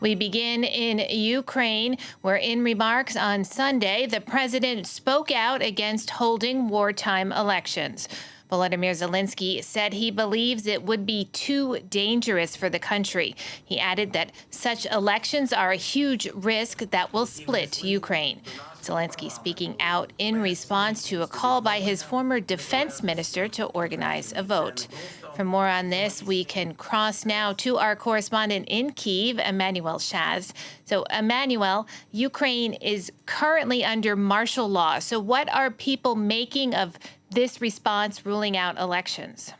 We begin in Ukraine, where in remarks on Sunday, the president spoke out against holding wartime elections. Volodymyr Zelensky said he believes it would be too dangerous for the country. He added that such elections are a huge risk that will split Ukraine. Zelensky speaking out in response to a call by his former defense minister to organize a vote. For more on this, we can cross now to our correspondent in Kyiv, Emmanuelle Chaze. So, Emmanuelle, Ukraine is currently under martial law. So what are people making of this response ruling out elections?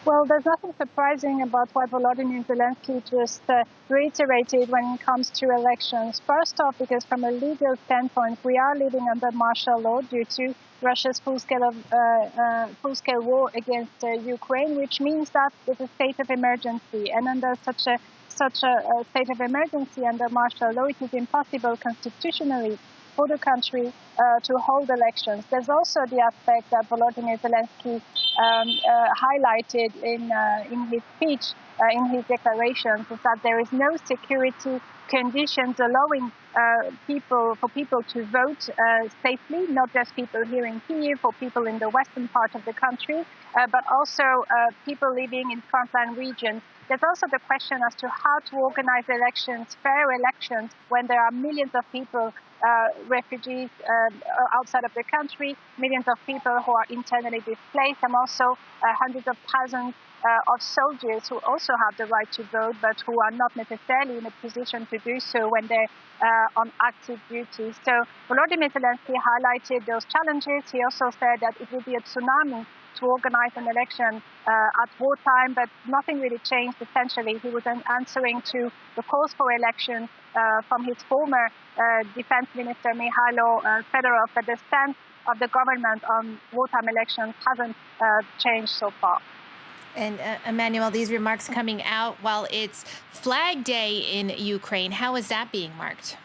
Well, there's nothing surprising about what Volodymyr Zelensky just reiterated when it comes to elections. First off, because from a legal standpoint, we are living under martial law due to Russia's full-scale war against Ukraine, which means that it's a state of emergency. And under such a state of emergency under martial law, it is impossible constitutionally for the country to hold elections. There's also the aspect that Volodymyr Zelensky highlighted in his speech, in his declarations, is that there is no security conditions allowing people to vote safely, not just people here in Kyiv or people in the western part of the country, but also people living in frontline regions. There's also the question as to how to organize elections, fair elections, when there are millions of people, refugees outside of the country, millions of people who are internally displaced, and also hundreds of thousands of soldiers who also have the right to vote, but who are not necessarily in a position to do so when they're on active duty. So Volodymyr Zelensky highlighted those challenges. He also said that it would be a tsunami to organize an election at wartime, but nothing really changed. Essentially, he was answering to the calls for elections from his former defense minister, Mikhailo Fedorov, but the stance of the government on wartime elections hasn't changed so far. And Emmanuelle, these remarks coming out while it's Flag Day in Ukraine. How is that being marked?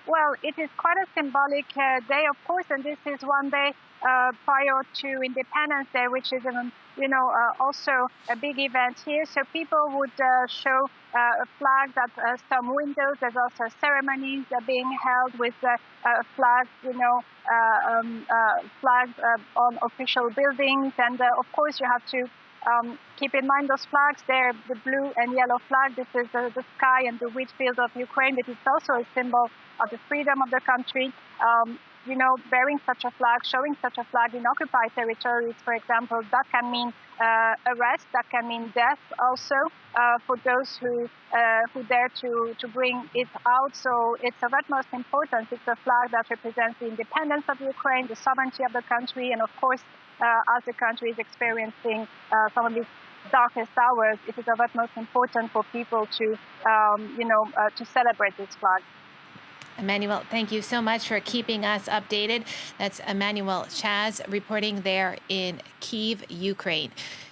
Well, it is quite a symbolic day, of course, and this is one day prior to Independence Day, which is, also a big event here. So people would show flags at some windows. There's also ceremonies being held with flags, flags on official buildings. And of course, you have to keep in mind those flags. They're the blue and yellow flag. This is the sky and the wheat field of Ukraine, but it's also a symbol of the freedom of the country. Bearing such a flag, showing such a flag in occupied territories, for example, that can mean arrest, that can mean death also for those who dare to bring it out. So it's of utmost importance. It's a flag that represents the independence of Ukraine, the sovereignty of the country, and of course, as the country is experiencing some of its darkest hours, it is of utmost importance for people to celebrate this flag. Emmanuelle, thank you so much for keeping us updated. That's Emmanuelle Chaze reporting there in Kyiv, Ukraine.